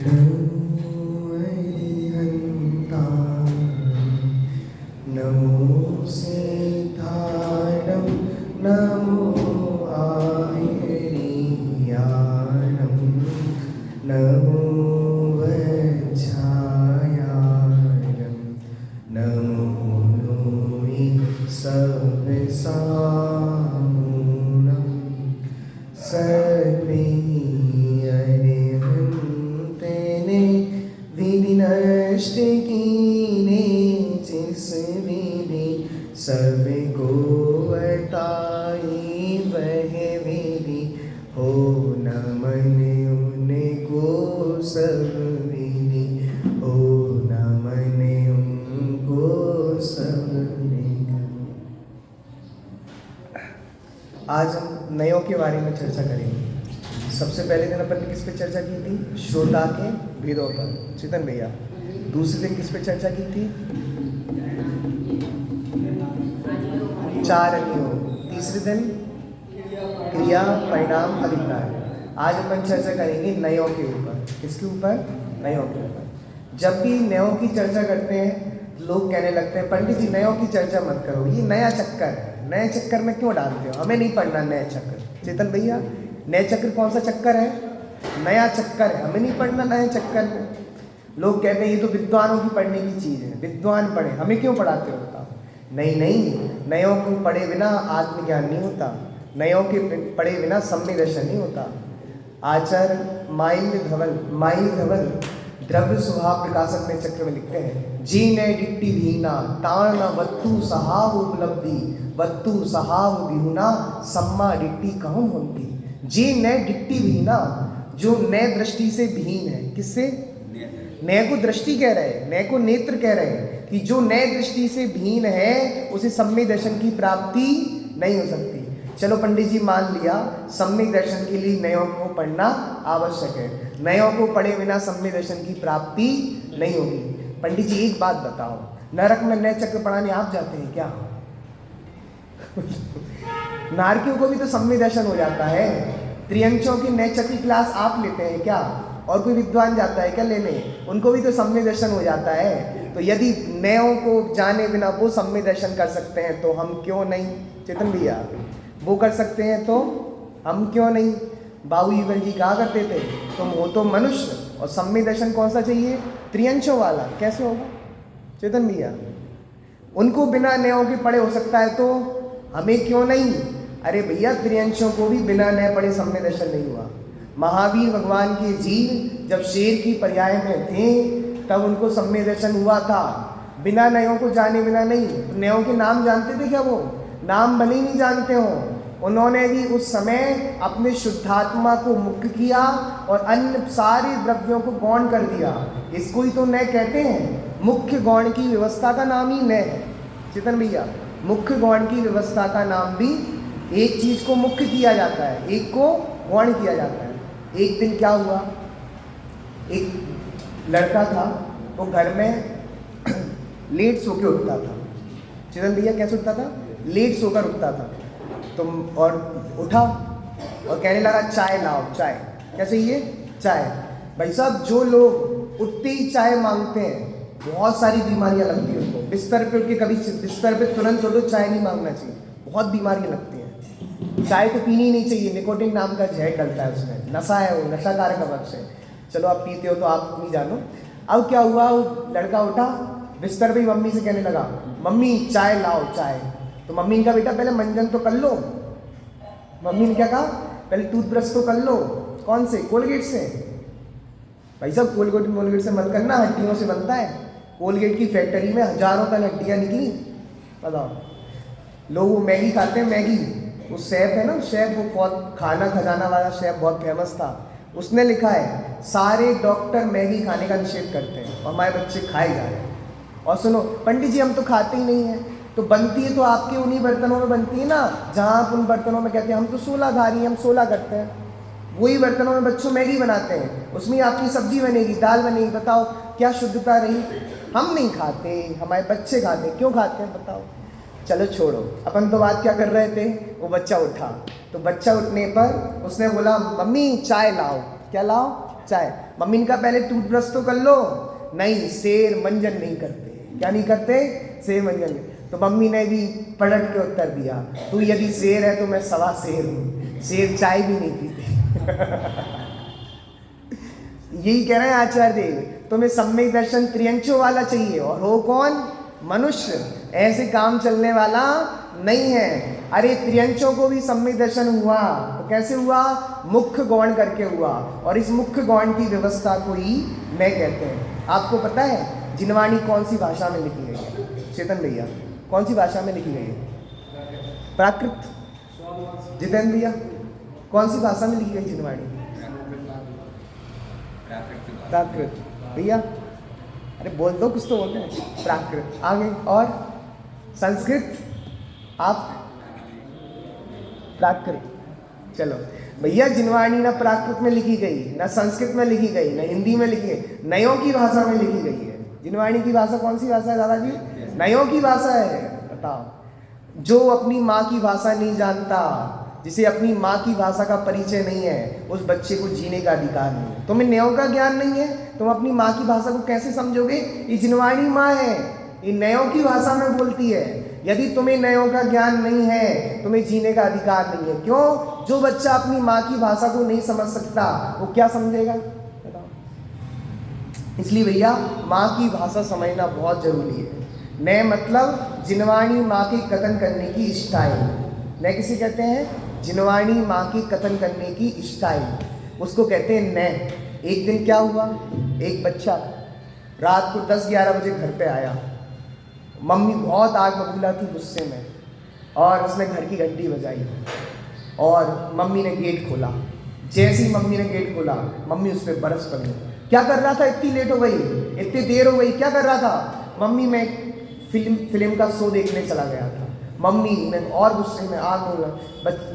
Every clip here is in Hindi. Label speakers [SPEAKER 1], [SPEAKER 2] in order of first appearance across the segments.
[SPEAKER 1] नमो अरिहन्ताय नमो सिद्धारं नमो आयर्याणं नमो वज्रायाणं नमो नोहि सविसामूनं सर्वे अरिहन्तेने विनष्ट कीने जिस विधि सब को बताई वह विधि हो न मन उनको सब विधि हो न मन उनको सब विधि। आज हम नयों के बारे में चर्चा करेंगे। सबसे पहले दिन अपन ने किस पे चर्चा की थी? श्रोता के भेदों पर, चेतन भैया। दूसरे दिन किस पे चर्चा की थी? चार अनियोग। तीसरे दिन क्रिया परिणाम अभिप्राय। आज अपन चर्चा करेंगे नयों के ऊपर। किसके ऊपर? नयों के ऊपर। जब भी नयों की चर्चा करते हैं लोग कहने लगते हैं पंडित जी नयों की चर्चा मत करो, ये नया चक्कर है, नए चक्कर में क्यों डालते हो, हमें नहीं पढ़ना नए चक्कर। चेतन भैया, नए चक्कर कौन सा चक्कर है? नया चक्कर है, हमें नहीं पढ़ना नए चक्कर में। लोग कहते हैं ये तो विद्वानों की पढ़ने की चीज़ है, विद्वान पढ़े, हमें क्यों पढ़ाते हो? बताओ। नहीं नहीं, नयों को पढ़े बिना आत्मज्ञान नहीं होता, नयों के पढ़े बिना सम्यक दर्शन नहीं होता। आचार्य माइल धवल द्रव्य स्वभाव प्रकाशक में चक्र में लिखते हैं, जी ने डिट्टी भीना ताण वत्तु सहाव उपलब्धि वत्तु सहाव बिहुना सम्मा डिट्टी कहूँ होती। जी ने डिट्टी भीना, जो नए दृष्टि से भीन है। किससे? नए को दृष्टि कह रहे हैं, नए को नेत्र कह रहे हैं कि जो नए दृष्टि से भीन है उसे सम्यक दर्शन की प्राप्ति नहीं हो सकती। चलो पंडित जी मान लिया सम्यक दर्शन के लिए नयों को पढ़ना आवश्यक है, नयों को पढ़े बिना सम्यक दर्शन की प्राप्ति नहीं होगी। पंडित जी एक बात बताओ, नरक में नए चक्र पढ़ाने आप जाते हैं क्या? नारकियों को भी तो सम्यक दर्शन हो जाता है। त्रियंचों की नए चक्र क्लास आप लेते हैं क्या? और कोई विद्वान जाता है क्या लेने? उनको भी तो सम्यक दर्शन हो जाता है। तो यदि नयों को जाने बिना वो सम्यक दर्शन कर सकते हैं तो हम क्यों नहीं? चेतन भैया, वो कर सकते हैं तो हम क्यों नहीं? बाबू ईगल जी कहा करते थे तुम हो तो मनुष्य और सम्यक दर्शन कौन सा चाहिए? त्रियंशों वाला। कैसे होगा चेतन भैया? उनको बिना नयों के पढ़े हो सकता है तो हमें क्यों नहीं? अरे भैया, त्रियंशों को भी बिना नए पढ़े सम्यक दर्शन नहीं हुआ। महावीर भगवान के जीव जब शेर की पर्याय में थे तब उनको सम्यक दर्शन हुआ था, बिना नयों को जाने बिना नहीं। तो नयों के नाम जानते थे क्या? वो नाम भले ही नहीं जानते हो, उन्होंने भी उस समय अपने शुद्धात्मा को मुक्त किया और अन्य सारे द्रव्यों को गौण कर दिया। इसको ही तो नय कहते हैं। मुख्य गौण की व्यवस्था का नाम ही नय है। चेतन भैया, मुख्य गौण की व्यवस्था का नाम भी, एक चीज को मुख्य किया जाता है, एक को गौण किया जाता है। एक दिन क्या हुआ, एक लड़का था, वो घर में लेट सो के उठता था। चेतन भैया कैसे उठता था? लेट सोकर उठता था। तो और उठा और कहने लगा चाय लाओ चाय। क्या चाहिए? चाय। भाई साहब, जो लोग उठते ही चाय मांगते हैं बहुत सारी बीमारियां लगती हैं उनको। बिस्तर पे उठ के कभी बिस्तर पे तुरंत उठो, चाय नहीं मांगना चाहिए, बहुत बीमारियां लगती हैं। चाय तो पीनी ही नहीं चाहिए, निकोटिन नाम का जहर डलता है उसमें, नशा है वो, नशाकारक अवश्य है। चलो आप पीते हो तो आप नहीं जानो। अब क्या हुआ, वो लड़का उठा, बिस्तर पे ही मम्मी से कहने लगा मम्मी चाय लाओ चाय। तो मम्मी ने कहा बेटा पहले मंजन तो कर लो। मम्मी ने क्या कहा? पहले टूथब्रश तो कर लो। कौन से? कोलगेट से। भाई साहब, कोलगेट से मत करना, हड्डियों से बनता है। कोलगेट की फैक्ट्री में हजारों टन हड्डियाँ निकली। बताओ, लोग वो मैगी खाते हैं, मैगी, वो शेफ है ना, शेफ, वो बहुत खाना खजाना वाला शेफ बहुत फेमस था। उसने लिखा है सारे डॉक्टर मैगी खाने का निषेध करते हैं और हमारे बच्चे खाए जा रहे हैं। और सुनो पंडित जी, हम तो खाते ही नहीं हैं। तो बनती है तो आपके उन्हीं बर्तनों में बनती है ना, जहाँ आप उन बर्तनों में कहते हैं हम तो 16 धारी, हम 16 करते हैं, वही बर्तनों में बच्चों मैगी बनाते हैं, उसमें आपकी सब्जी बनेगी, दाल बनेगी। बताओ क्या शुद्धता रही? हम नहीं खाते, हमारे बच्चे खाते। क्यों खाते हैं बताओ? चलो छोड़ो, अपन तो बात क्या कर रहे थे, वो बच्चा उठा। तो बच्चा उठने पर उसने बोला मम्मी चाय लाओ। क्या लाओ? चाय। मम्मी ने कहा पहले टूथब्रश तो कर लो। नहीं, शेर मंजन नहीं करते। क्या नहीं करते? शेर मंजन नहीं। तो मम्मी ने भी पलट के उत्तर दिया, तू यदि शेर है तो मैं सवा शेर हूँ, शेर चाय भी नहीं पीते। यही कह रहे हैं आचार्य देव, तुम्हें सम्यक दर्शन त्रियंचों वाला चाहिए, और हो कौन? मनुष्य। ऐसे काम चलने वाला नहीं है। अरे त्रियंचों को भी सम्यक दर्शन हुआ, तो कैसे हुआ? मुख्य गौण करके हुआ, और इस मुख्य गौण की व्यवस्था को ही मैं कहते हैं। आपको पता है जिनवाणी कौन सी भाषा में लिखी गई है? चेतन भैया, कौन सी भाषा में लिखी गई है? प्राकृत। जितेंद्र भैया, कौन सी भाषा में लिखी गई जिनवाणी? प्राकृत। भैया अरे बोल दो, कुछ तो बोल रहे हैं। प्राकृत। आगे और संस्कृत, आप प्राकृत। चलो भैया, जिनवाणी ना प्राकृत में लिखी गई, ना संस्कृत में लिखी गई, ना हिंदी में लिखी गई, नयों की भाषा में लिखी गई है। जिनवाणी की भाषा कौन सी भाषा है दादाजी? नयों की भाषा है। बताओ, जो अपनी माँ की भाषा नहीं जानता, जिसे अपनी माँ की भाषा का परिचय नहीं है, उस बच्चे को जीने का अधिकार नहीं है। तुम्हें नयों का ज्ञान नहीं है, तुम अपनी माँ की भाषा को कैसे समझोगे? ये जिनवाणी माँ है, ये नयों की भाषा में बोलती है। यदि तुम्हें नयों का ज्ञान नहीं है, तुम्हें जीने का अधिकार नहीं है। क्यों? जो बच्चा अपनी माँ की भाषा को नहीं समझ सकता, वो क्या समझेगा? बताओ। इसलिए भैया माँ की भाषा समझना बहुत जरूरी है। नय मतलब जिनवाणी माँ के कथन करने की स्टाइल। नय किसे कहते हैं? जिनवाणी माँ की कथन करने की स्टाइल, उसको कहते हैं नय। एक दिन क्या हुआ, एक बच्चा रात को 10-11 बजे घर पे आया। मम्मी बहुत आग बबूला थी गुस्से में, और उसने घर की घंटी बजाई, और मम्मी ने गेट खोला। जैसे ही मम्मी ने गेट खोला, मम्मी उस पर बरस पड़ी। क्या कर रहा था? इतनी लेट हो गई, इतनी देर हो गई, क्या कर रहा था? मम्मी, मैं फिल्म का शो देखने चला गया था। मम्मी ने और गुस्से में आग बोला।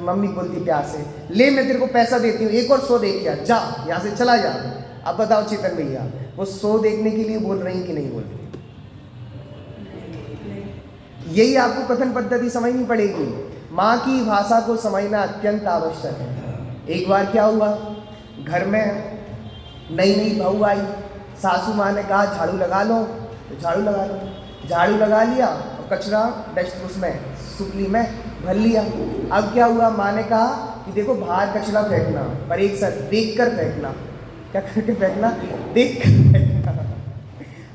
[SPEAKER 1] मम्मी बोलती प्यार से, ले मैं तेरे को पैसा देती हूँ, एक और शो देख के आ, जा यहाँ से चला जा। अब बताओ चेतन भैया, वो शो देखने के लिए बोल रही कि नहीं बोल रही? यही आपको कथन पद्धति समझनी पड़ेगी। माँ की भाषा को समझना अत्यंत आवश्यक है। एक बार क्या हुआ, घर में नई नई बहू आई। सासू माँ ने कहा झाड़ू लगा लो, तो झाड़ू लगा लो। झाड़ू लगा लिया और कचरा डस्ट उसमें सुपली में भर लिया। अब क्या हुआ, माँ ने कहा कि देखो बाहर कचरा फेंकना, पर एक साथ देख कर फेंकना। क्या करके फेंकना? देख कर फेंकना।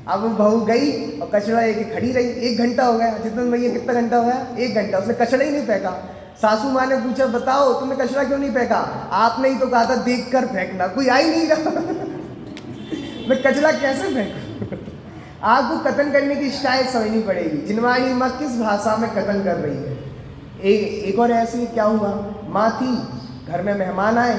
[SPEAKER 1] अब वो बहू गई और कचरा लेके खड़ी रही। 1 घंटा हो गया। जितने भैया कितना घंटा हो गया? 1 घंटा। उसने कचरा ही नहीं फेंका। सासू माँ ने पूछा, बताओ तुमने कचरा क्यों नहीं फेंका? आपने ही तो कहा था देख कर फेंकना, कोई आ ही नहीं रहा। मैं कचरा कैसे फेंकूं? आपको कथन करने की स्टाइल समझनी पड़ेगी। जिनवाणी माँ किस भाषा में कथन कर रही है। एक और ऐसे क्या हुआ, माँ थी, घर में मेहमान आए,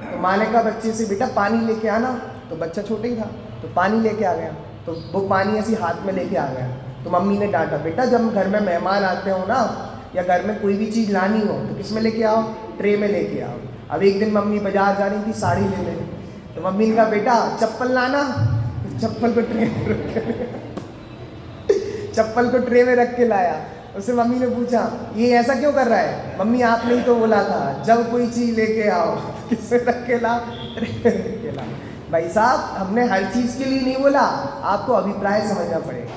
[SPEAKER 1] तो माँ ने कहा बच्चे से, बेटा पानी लेके आना। तो बच्चा छोटा ही था, तो पानी लेके आ गया। तो वो पानी ऐसी हाथ में लेके आ गया। तो मम्मी ने डांटा, बेटा जब घर में मेहमान आते हो ना, या घर में कोई भी चीज़ लानी हो, तो किस में लेके आओ? ट्रे में लेके आओ। अब एक दिन मम्मी बाजार जा रही थी साड़ी लेने, तो मम्मी ने कहा बेटा चप्पल लाना। चप्पल को ट्रे में चप्पल को ट्रे में रख के लाया। उससे मम्मी ने पूछा, ये ऐसा क्यों कर रहा है? मम्मी आपने ही तो बोला था जब कोई चीज़ लेके आओ किससे रख के ला? ट्रे में रख के ला। भाई साहब, हमने हर चीज़ के लिए नहीं बोला, आपको अभिप्राय समझना पड़ेगा।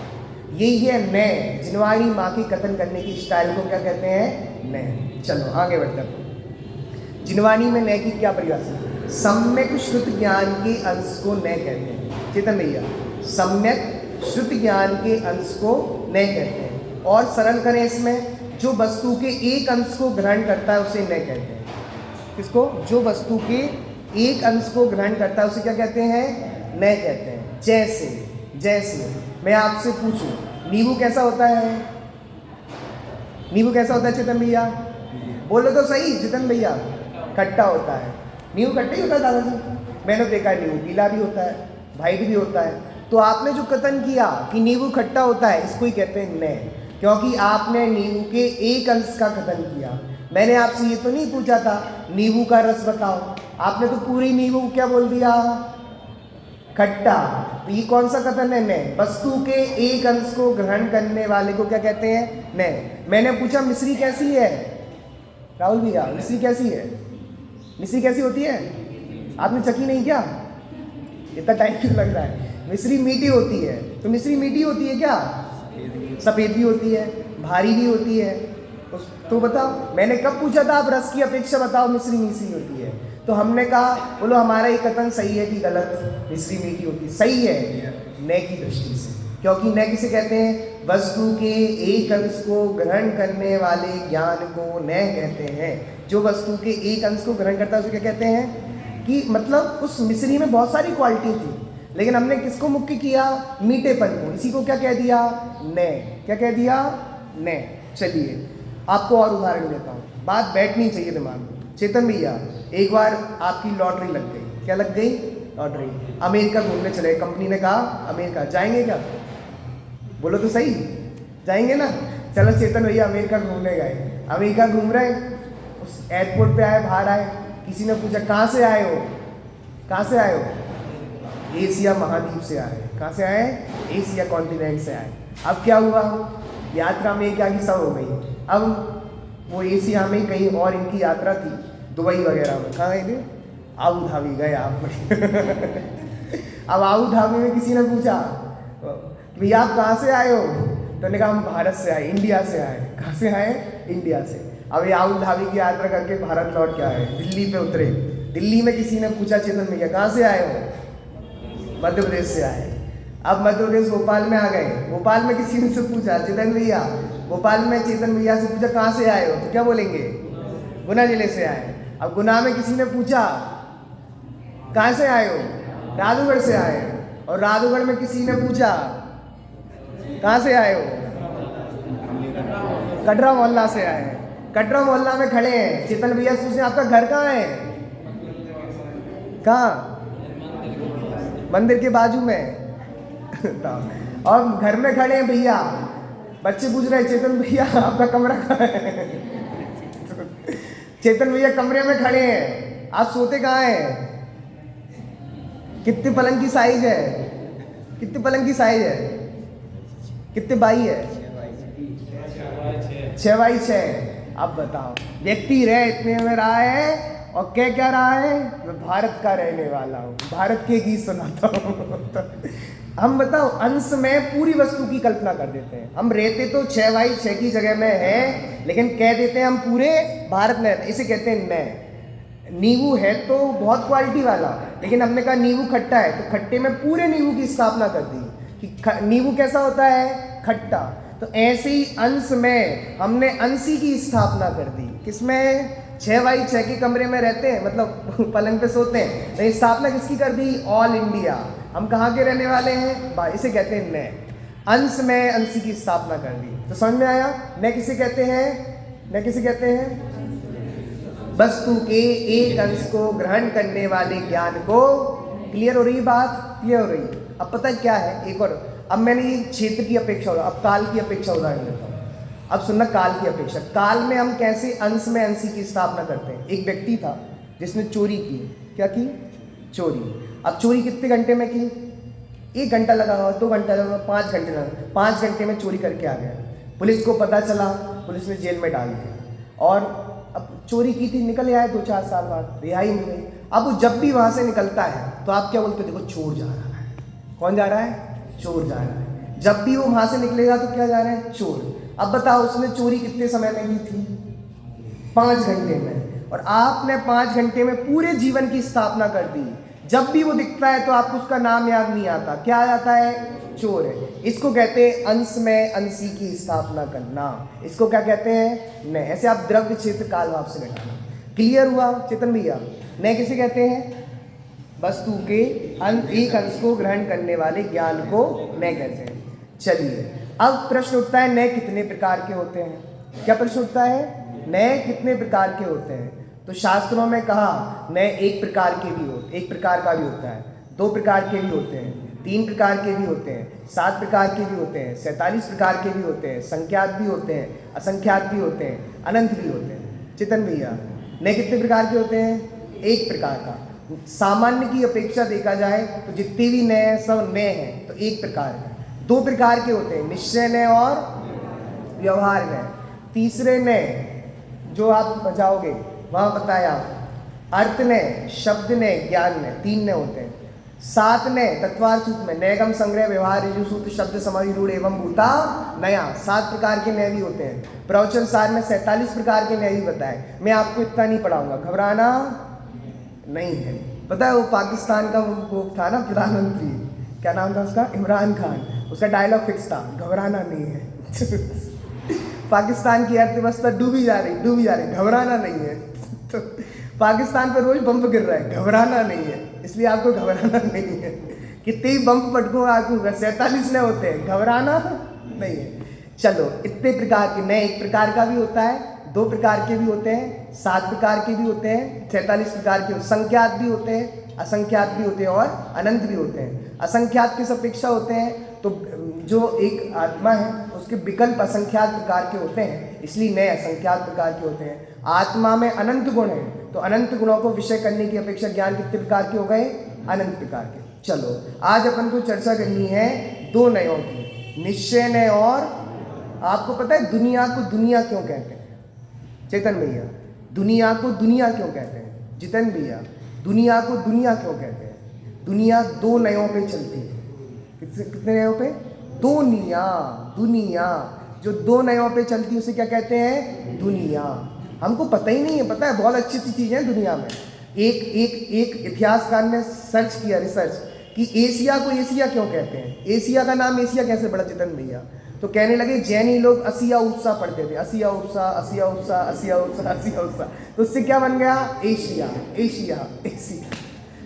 [SPEAKER 1] यही है नय। जिनवाणी माँ की कथन करने की स्टाइल को क्या कहते हैं? नय। चलो आगे बढ़ते हैं। जिनवाणी में नय की क्या परिभाषा? सम्यक श्रुत ज्ञान के अंश को नय कहते हैं। चेतन भैया, सम्यक श्रुत ज्ञान के अंश को नय कहते हैं। और सरल करें इसमें, जो वस्तु के एक अंश को ग्रहण करता है उसे नय कहते हैं। किसको? जो वस्तु के एक अंश को ग्रहण करता है उसे क्या कहते हैं? नय कहते हैं। जैसे मैं आपसे पूछूं, नींबू कैसा होता है? नींबू कैसा होता है चेतन भैया? बोलो तो सही चेतन भैया। खट्टा होता है। नींबू खट्टा ही होता है दादाजी? मैंने देखा है नींबू पीला भी होता है, वाइट भी होता है। तो आपने जो कथन किया कि नींबू खट्टा होता है, इसको ही कहते हैं नय, क्योंकि आपने नींबू के एक अंश का कथन किया। मैंने आपसे ये तो नहीं पूछा था नींबू का रस बताओ, आपने तो पूरी नींबू क्या बोल दिया? खट्टा। तो ये कौन सा कथन है? नय। वस्तु के एक अंश को ग्रहण करने वाले को क्या कहते हैं? नय। मैंने पूछा मिश्री कैसी है? राहुल भैया, मिश्री कैसी है? मिश्री कैसी होती है? आपने चखी नहीं क्या? इतना टाइम क्यों लग रहा है? मिश्री मीठी होती है, तो मिश्री मीठी होती है क्या? सफ़ेद भी होती है, भारी भी होती है। तो बताओ, मैंने कब पूछा था आप रस की अपेक्षा बताओ मिश्री मीठी होती है? तो हमने कहा बोलो हमारा ये कथन सही है कि गलत? मिश्री मीठी होती है। सही है न की दृष्टि से, क्योंकि न किसे कहते हैं? वस्तु के एक अंश को ग्रहण करने वाले ज्ञान को न कहते हैं। जो वस्तु के एक अंश को ग्रहण करता है उसे क्या कहते हैं? कि मतलब उस मिश्री में बहुत सारी क्वालिटी थी, लेकिन हमने किसको मुख्य किया? मीठेपन को। इसी को क्या कह दिया? न। क्या कह दिया? न। चलिए आपको और उदाहरण देता हूँ, बात बैठनी चाहिए दिमाग में। चेतन भैया, एक बार आपकी लॉटरी लग गई। क्या लग गई? लॉटरी। अमेरिका घूमने चले, कंपनी ने कहा अमेरिका जाएंगे क्या? बोलो तो सही, जाएंगे ना? चलो चेतन भैया अमेरिका घूमने गए, अमेरिका घूम रहे, उस एयरपोर्ट पे आए, बाहर आए, किसी ने पूछा कहाँ से आए हो? कहाँ से आए हो? एशिया महाद्वीप से आए। कहाँ से आए? एशिया कॉन्टिनेंट से आए। अब क्या हुआ? यात्रा में क्या की सब हो गई। अब वो एशिया में कहीं और इनकी यात्रा थी, दुबई वगैरह में। कहाँ गए थे? आबू धाबी गए आप। अब आबू धाबी में किसी ने पूछा भैया आप कहाँ से आए हो? तो ने कहा हम भारत से आए, इंडिया से आए। कहाँ से आए? इंडिया से। अब ये आबू धाबी की यात्रा करके भारत लौट के आए, दिल्ली पे उतरे। दिल्ली में किसी ने पूछा चेतन भैया कहाँ से आए हो? मध्य प्रदेश से आए। अब मध्य प्रदेश भोपाल में आ गए, भोपाल में किसी ने से पूछा चेतन भैया, भोपाल में चेतन भैया से पूछा कहाँ से आए हो? तो क्या बोलेंगे? गुना जिले से आए। अब गुना में किसी ने पूछा कहाँ से आए हो? राधुगढ़ से आए। और राधुगढ़ में किसी ने पूछा कहाँ से आए हो? कटरा मोहल्ला से आए। कटरा मोहल्ला में खड़े हैं, चेतन भैया से पूछे आपका घर कहाँ है? कहाँ? मंदिर के बाजू में। और घर में खड़े हैं भैया, बच्चे पूछ रहे हैं चेतन भैया आपका कमरा कहाँ है? चेतन भैया कमरे में खड़े हैं, आप सोते कहाँ हैं? कितने पलंग की साइज है? कितने पलंग की साइज है? कितने बाई है? 6x6। अब बताओ, व्यक्ति रह इतने में रहा है और क्या रहा है? मैं भारत का रहने वाला हूँ, भारत के गीत सुनाता हूँ। हम बताओ अंश में पूरी वस्तु की कल्पना कर देते हैं। हम रहते तो 6x6 की जगह में है, लेकिन कह देते हैं हम पूरे भारत में रहते। इसे कहते हैं न। नींबू है तो बहुत क्वालिटी वाला, लेकिन हमने कहा नींबू खट्टा है, तो खट्टे में पूरे नींबू की स्थापना कर दी कि नींबू कैसा होता है? खट्टा। तो ऐसे ही अंश में हमने अंशी की स्थापना कर दी। किसमें? 6x6 के कमरे में रहते हैं, मतलब पलंग पे सोते हैं, तो स्थापना किसकी कर दी? All India. हम कहाँ के रहने वाले हैं? इसे कहते हैं न। अंश में अंशी की स्थापना कर दी। तो समझ में आया? न किसे कहते हैं? न किसे कहते हैं? वस्तु के एक अंश को ग्रहण करने वाले ज्ञान को। क्लियर हो रही बात? क्लियर हो रही? अब पता है क्या है, एक और, अब मैंने ये क्षेत्र की अपेक्षा, अब काल की अपेक्षा उदाहरण देता हूँ। अब सुनना काल की अपेक्षा। काल में हम कैसे अंश में अंशी की स्थापना करते हैं? एक व्यक्ति था जिसने चोरी की। क्या की? चोरी। अब चोरी कितने घंटे में की? 1 घंटा लगा हुआ, 2 घंटा लगा, 5 घंटे लगा। 5 घंटे में चोरी करके आ गया। पुलिस को पता चला, पुलिस ने जेल में डाल दिया। और अब चोरी की थी, निकल आया 2-4 साल बाद, रिहाई मिल गई। अब जब भी वहाँ से निकलता है तो आप क्या बोलते हो? देखो चोर जा रहा है। कौन जा रहा है? चोर जा रहा है। जब भी वो वहाँ से निकलेगा तो क्या जा रहा है? चोर। अब बताओ उसने चोरी कितने समय में की थी? 5 घंटे में। और आपने 5 घंटे में पूरे जीवन की स्थापना कर दी। जब भी वो दिखता है तो आपको उसका नाम याद नहीं आता, क्या आ जाता है? चोर है। इसको कहते हैं अंश में अंशी की स्थापना करना। इसको क्या कहते हैं? न। ऐसे आप द्रव्य क्षेत्र काल भाव से घटाना। क्लियर हुआ चेतन भैया? न किसे कहते हैं? वस्तु के एक अंश को ग्रहण करने वाले ज्ञान को न कहते हैं। चलिए अब प्रश्न उठता है न कितने प्रकार के होते हैं? क्या प्रश्न उठता है? न कितने प्रकार के होते हैं? तो शास्त्रों में कहा न एक प्रकार के भी होते, 1 प्रकार का भी होता है, 2 प्रकार के भी होते हैं, 3 प्रकार के भी होते हैं, 7 प्रकार के भी होते हैं, 47 प्रकार के भी होते हैं, संख्यात भी होते हैं, असंख्यात भी होते हैं, अनंत भी होते हैं। चेतन भैया न कितने प्रकार के होते हैं? 1 प्रकार का। सामान्य की अपेक्षा देखा जाए तो जितने भी न हैं सब न हैं, तो 1 प्रकार का। 2 प्रकार के होते हैं, निश्चय न और व्यवहार न। तीसरे न जो आप बचाओगे वहाँ बताया अर्थ ने, शब्द ने, ज्ञान ने, 3 ने होते हैं। 7 ने तत्वार्थ सूत्र में नैगम संग्रह व्यवहार ऋजु सूत्र शब्द समाधि रूढ़ एवं भूता नया 7 प्रकार के न्याय भी होते हैं। प्रवचन सार में 47 प्रकार के न्याय भी बताए। मैं आपको इतना नहीं पढ़ाऊंगा, घबराना नहीं है। पता है वो पाकिस्तान का वो था ना प्रधानमंत्री, क्या नाम था उसका, इमरान खान, उसका डायलॉग फिक्स था, घबराना नहीं है। पाकिस्तान की अर्थव्यवस्था डूबी जा रही, घबराना नहीं है। तो पाकिस्तान पर रोज बम गिर रहा है, घबराना नहीं है, इसलिए आपको घबराना नहीं है। कितने ही बम पटको आपको 47 ने होते हैं, घबराना नहीं है। चलो, इतने प्रकार के नए, 1 प्रकार का भी होता है, 2 प्रकार के भी होते हैं, 7 प्रकार के भी होते हैं, 47 प्रकार के, संख्यात भी होते हैं, असंख्यात भी होते हैं और अनंत भी होते हैं। असंख्यात किस अपेक्षा होते हैं, तो जो एक आत्मा है उसके विकल्प असंख्यात प्रकार के होते हैं, इसलिए नए असंख्यात प्रकार के होते हैं। आत्मा में अनंत गुण है, तो अनंत गुणों को विषय करने की अपेक्षा ज्ञान कितने प्रकार के हो गए, अनंत प्रकार के। चलो, आज अपन को चर्चा करनी है 2 नयों की, निश्चय नय। और आपको पता है दुनिया को दुनिया क्यों कहते हैं? चेतन भैया, दुनिया को दुनिया क्यों कहते हैं? जितन भैया, दुनिया को दुनिया क्यों कहते हैं? दुनिया 2 नयों पे चलती है। कितने नयों पे? दुनिया जो 2 नयों पे चलती है उसे क्या कहते हैं? दुनिया। हमको पता ही नहीं है, पता है बहुत अच्छी अच्छी चीज़ें हैं दुनिया में। एक इतिहासकार ने सर्च किया, रिसर्च कि एशिया को एशिया क्यों कहते हैं, एशिया का नाम एशिया कैसे पड़ा जितन भैया? तो कहने लगे जैनी लोग असिया उत्सा पढ़ते थे, असिया उत्सा, तो उससे क्या बन गया? एशिया।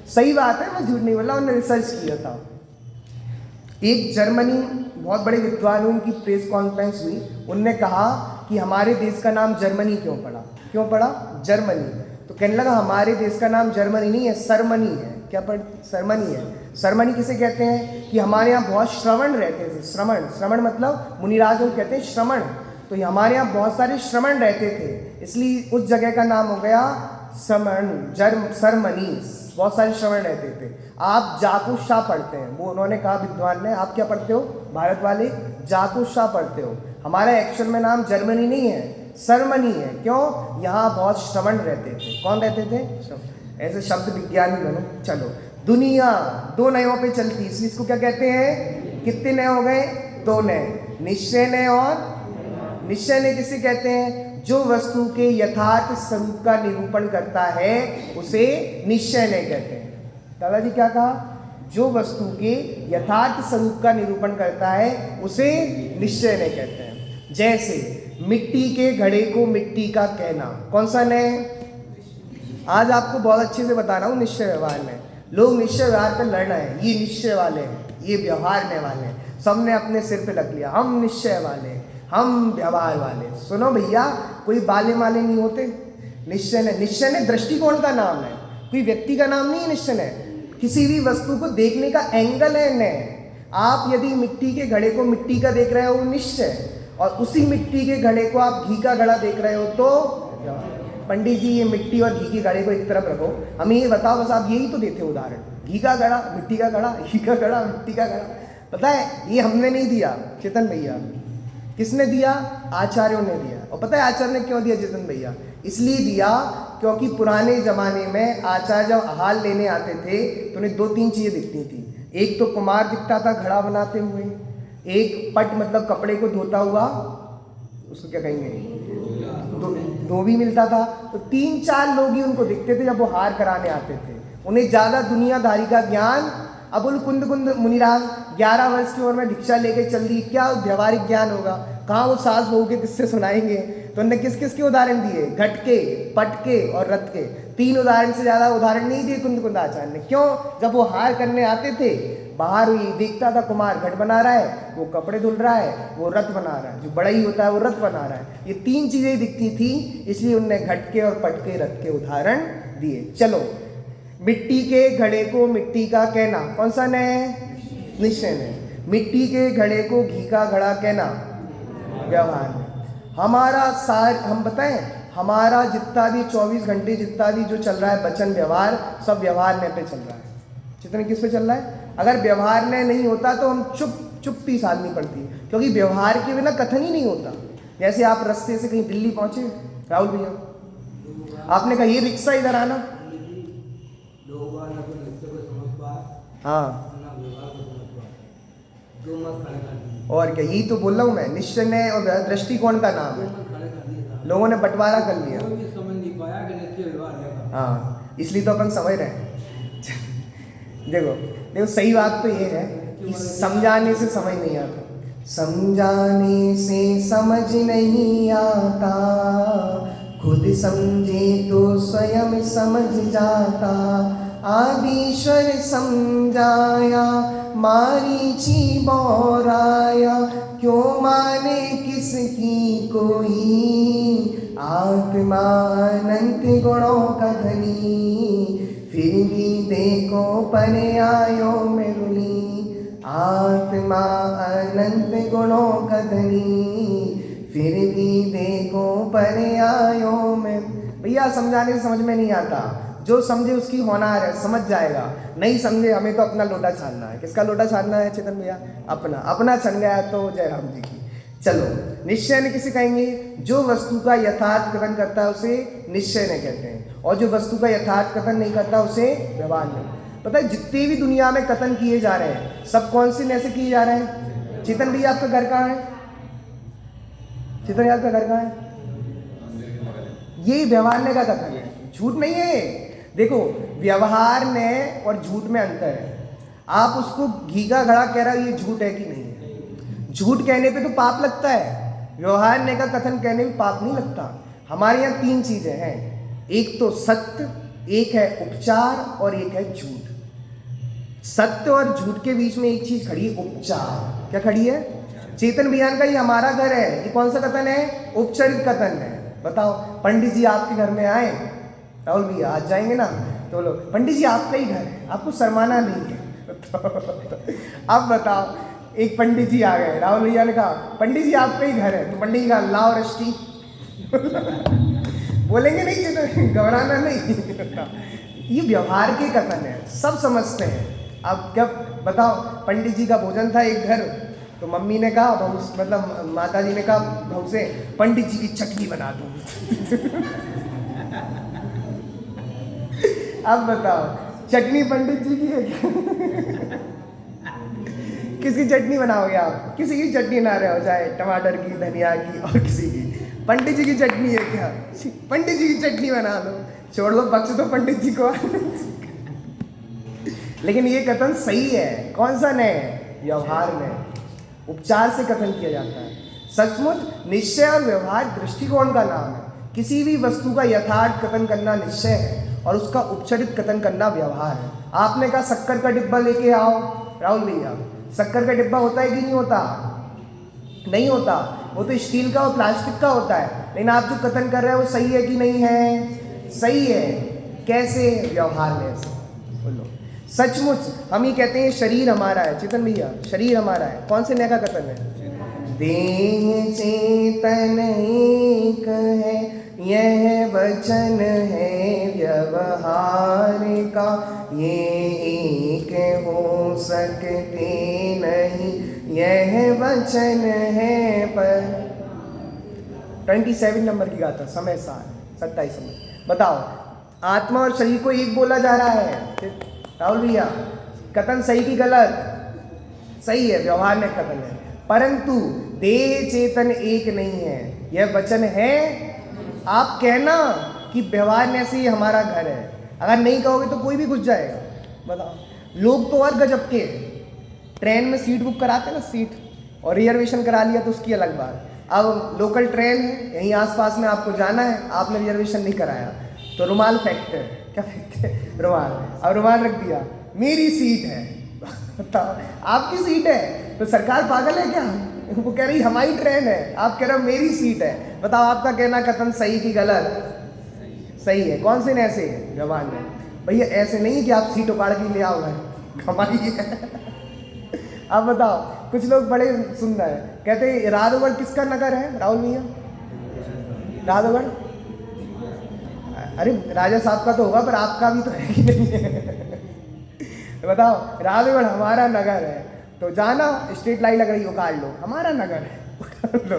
[SPEAKER 1] सही बात है, मैं झूठ नहीं बोला, उन्होंने रिसर्च किया था। एक जर्मनी बहुत बड़े विद्वान, उनकी प्रेस कॉन्फ्रेंस हुई, उनने कहा कि हमारे देश का नाम जर्मनी क्यों पड़ा जर्मनी। तो कहने लगा हमारे देश का नाम जर्मनी नहीं है, सरमनी है। क्या सरमनी है। सरमनी किसे कहते हैं कि हमारे यहाँ बहुत श्रवण रहते थे, श्रवण मतलब मुनिराजों को कहते हैं श्रवण। तो हमारे यहाँ बहुत सारे श्रवण रहते थे, इसलिए उस जगह का नाम हो गया सरमनी, बहुत सारे श्रवण रहते थे। आप जाकू शाह पढ़ते हैं, वो उन्होंने कहा विद्वान ने, आप क्या पढ़ते हो भारत वाले? जाकू शाह पढ़ते हो। हमारा एक्चुअल में नाम जर्मनी नहीं है, सरमनी है। क्यों? यहाँ बहुत श्रवण रहते थे। कौन रहते थे? ऐसे शब्द विज्ञानी बनो। चलो, दुनिया 2 नयों पे चलती, इसलिए इसको क्या कहते हैं? कितने नए हो गए? 2 नए, निश्चय नय। और निश्चय नय किसे कहते हैं? जो वस्तु के यथार्थ स्वरूप का निरूपण करता है उसे निश्चय नय कहते हैं। दादाजी क्या कहा? जो वस्तु के यथार्थ स्वरूप का निरूपण करता है उसे निश्चय नय कहते हैं। जैसे मिट्टी के घड़े को मिट्टी का कहना, कौन सा नय? आज आपको बहुत अच्छे से बता रहा हूँ। निश्चय व्यवहार में लोग निश्चय व्यवहार पर लड़ रहे हैं, ये निश्चय वाले हैं, ये व्यवहार ने वाले हैं, सबने अपने सिर पे रख लिया, हम निश्चय वाले, हम व्यवहार वाले। सुनो भैया, कोई बाले माले नहीं होते। निश्चय ने दृष्टिकोण का नाम है, कोई व्यक्ति का नाम नहीं है। निश्चय है किसी भी वस्तु को देखने का एंगल है। न आप यदि मिट्टी के घड़े को मिट्टी का देख रहे हो निश्चय, और उसी मिट्टी के घड़े को आप घी का घड़ा देख रहे हो तो पंडित जी ये मिट्टी और घी के घड़े को एक तरफ रखो, हमें ये बताओ, बस आप यही तो देते हो उदाहरण, घी का घड़ा, मिट्टी का घड़ा, घी का घड़ा, मिट्टी का घड़ा। पता है ये हमने नहीं दिया चेतन भैया, किसने दिया? आचार्यों ने दिया। और पता है आचार्य ने क्यों दिया चेतन भैया? इसलिए दिया क्योंकि पुराने जमाने में आचार्य जब हाल लेने आते थे तो उन्हें 2-3 चीज़ें दिखती थी। एक तो कुमार दिखता था घड़ा बनाते हुए, एक पट मतलब कपड़े को धोता हुआ, उसको क्या कहेंगे, धोबी मिलता था। तो 3-4 लोग ही उनको दिखते थे जब वो हार कराने आते थे। उन्हें ज़्यादा दुनियादारी का ज्ञान, अबुल कुंद मुनिराज 11 वर्ष की उम्र में दीक्षा लेके चल दी, क्या व्यवहारिक ज्ञान होगा? कहाँ वो सास बहू के किससे सुनाएंगे? तो उन्होंने किस किस के उदाहरण दिए? घट के, पट के और रथ के। 3 उदाहरण से ज़्यादा उदाहरण नहीं दिए कुंद आचार्य ने। क्यों? जब वो हार करने आते थे बाहर ही दिखता था कुमार घट बना रहा है, वो कपड़े धुल रहा है, वो रथ बना रहा है, जो बड़ा ही होता है वो रथ बना रहा है। ये 3 चीज़ें दिखती थी, इसलिए उनने घट के और पट के रथ के उदाहरण दिए। चलो, मिट्टी के घड़े को मिट्टी का कहना, कौन सा नय? निश्चय नय। मिट्टी के घड़े को घी का घड़ा कहना, व्यवहार में। हमारा हम बताएं, हमारा जितना भी 24 घंटे जितना भी जो चल रहा है वचन व्यवहार, सब व्यवहार ने पे चल रहा है। जितने किस पे चल रहा है? अगर व्यवहार ने नहीं होता तो हम चुप्पी साधनी पड़ती, क्योंकि व्यवहार के बिना कथन ही नहीं होता। जैसे आप रास्ते से कहीं दिल्ली पहुंचे, राहुल भैया, आपने कहा ये रिक्शा इधर आना,
[SPEAKER 2] लोग बार ना कोई निश्चय को समझ पाए,
[SPEAKER 1] हाँ,
[SPEAKER 2] ना व्यवहार को समझ पाए, जो मत खड़े कर दिए,
[SPEAKER 1] और क्या, यही तो बोल रहा हूँ मैं, निश्चय और दृष्टिकोण का नाम
[SPEAKER 2] जो
[SPEAKER 1] है।
[SPEAKER 2] मत खड़े कर दिए साहब।
[SPEAKER 1] लोगों ने बंटवारा कर लिया।
[SPEAKER 2] कोई भी समझ नहीं पाया कि निश्चय व्यवहार क्या।
[SPEAKER 1] हाँ, इसलिए तो अपन समझ रहे हैं। देखो देखो, सही बात तो ये है कि समझाने से समझ नहीं आता, समझाने से समझ नहीं आता, खुद समझे तो स्वयं समझ जाता। आदिश्वर समझाया, मारीची बौराया, क्यों माने किसकी कोई, आत्मा अनंत गुणों का धनी, फिर भी देखो परे आयो मेरुनी, आत्मा अनंत गुणों का धनी, फिर भी देखो परे आयो मैं। भैया समझाने से समझ में नहीं आता, जो समझे उसकी होनार है, समझ जाएगा। नहीं समझे, हमें तो अपना लोटा छानना है। किसका लोटा छानना है चेतन भैया? अपना। अपना छन गया तो जय राम जी की। चलो, निश्चय ने किसे कहेंगे? जो वस्तु का यथार्थ कथन करता है उसे निश्चय ने कहते हैं, और जो वस्तु का यथार्थ कथन नहीं करता उसे व्यवहार नहीं। पता है, जितने भी दुनिया में कथन किए जा रहे हैं सब कौन से ने से किए जा रहे हैं? चेतन भैया आपका घर कहाँ है? चेतन भैया आपका घर कहाँ है? यही व्यवहारने का कथन है, झूठ नहीं है। देखो, व्यवहार में और झूठ में अंतर है। आप उसको घी का घड़ा कह रहे हो, ये झूठ है कि नहीं है? झूठ कहने पे तो पाप लगता है, व्यवहारने का कथन कहने में पाप नहीं लगता। हमारे यहाँ तीन चीजें हैं, एक तो सत्य, एक है उपचार और एक है झूठ। सत्य और झूठ के बीच में एक चीज खड़ी है, उपचार। क्या खड़ी है? चेतन भैया का ये हमारा घर है, ये कौन सा कथन है? उपचारित कथन है। बताओ, पंडित जी आपके घर में आए, राहुल भैया आज जाएंगे ना, तो बोलो पंडित जी आपका ही घर है, आपको शर्माना नहीं है। अब बताओ, एक पंडित जी आ गए, राहुल भैया ने कहा पंडित जी आपका ही घर है, तो पंडित जी का लाओ रश्ती। बोलेंगे नहीं, चेतन घबराना नहीं। ये व्यवहार के कथन है, सब समझते हैं। अब क्या बताओ, पंडित जी का भोजन था एक घर, तो मम्मी ने कहा बहू, मतलब माता जी ने कहा बहू से, पंडित जी की चटनी बना दो। अब बताओ, चटनी पंडित जी की है क्या? किसकी चटनी बनाओगे आप? किसी की चटनी ना रहे हो, चाहे टमाटर की, धनिया की और किसी की, पंडित जी की चटनी है क्या? पंडित जी की चटनी बना लो, छोड़ दो, बख्श दो पंडित जी को। लेकिन ये कथन सही है, कौन सा नए? व्यवहार में, उपचार से कथन किया जाता है। सचमुच निश्चय और व्यवहार दृष्टिकोण का नाम है। किसी भी वस्तु का यथार्थ कथन करना निश्चय है और उसका उपचारित कथन करना व्यवहार है। आपने कहा शक्कर का डिब्बा लेके आओ, राहुल भैया, शक्कर का डिब्बा होता है कि नहीं होता? नहीं होता, वो तो स्टील का और प्लास्टिक का होता है। लेकिन आप जो कथन कर रहे हो वो सही है कि नहीं है? सही है। कैसे? व्यवहार में से। बोलो, सचमुच हम ही कहते हैं शरीर हमारा है, चेतन भैया शरीर हमारा है, कौन से नया का कथन है? देह चेतन एक है, यह वचन है व्यवहार का, ये एक हो सकते नहीं, यह वचन है पर। 27 नंबर की गाथा, समय सार 27 नंबर। बताओ, आत्मा और शरीर को एक बोला जा रहा है, राहुल भैया कथन सही की गलत? सही है, व्यवहार में कथन है, परंतु देह चेतन एक नहीं है, यह वचन है। आप कहना कि व्यवहार में से ही हमारा घर है, अगर नहीं कहोगे तो कोई भी घुस जाएगा। बताओ, लोग तो और गजब के, ट्रेन में सीट बुक कराते ना, सीट और रिजर्वेशन करा लिया तो उसकी अलग बात। अब लोकल ट्रेन है, यहीं आसपास में आपको जाना है, आपने रिजर्वेशन नहीं कराया तो रुमाल फेंकते हैं। क्या फेंकते हैं? रुमाल। अब रुमाल रख दिया, मेरी सीट है। बताओ, आपकी सीट है तो सरकार पागल है क्या? वो कह रही हमारी ट्रेन है, आप कह रहे हो मेरी सीट है। बताओ, आपका कहना कथन सही की गलत? सही है। कौन से ऐसे? व्यवहार में। भैया ऐसे नहीं कि आप सीट उखाड़ के ले आओ घर, हमारी है। अब बताओ, कुछ लोग बड़े सुंदर है, कहते हैं राधोगढ़ किसका नगर है राहुल भैया? राधोगढ़? अरे राजा साहब का तो होगा, पर आपका भी तो है कि नहीं है? बताओ, राधोगढ़ हमारा नगर है, तो जाना स्ट्रीट लाइट लग रही उखाड़ लो, हमारा नगर है, उखाड़ लो।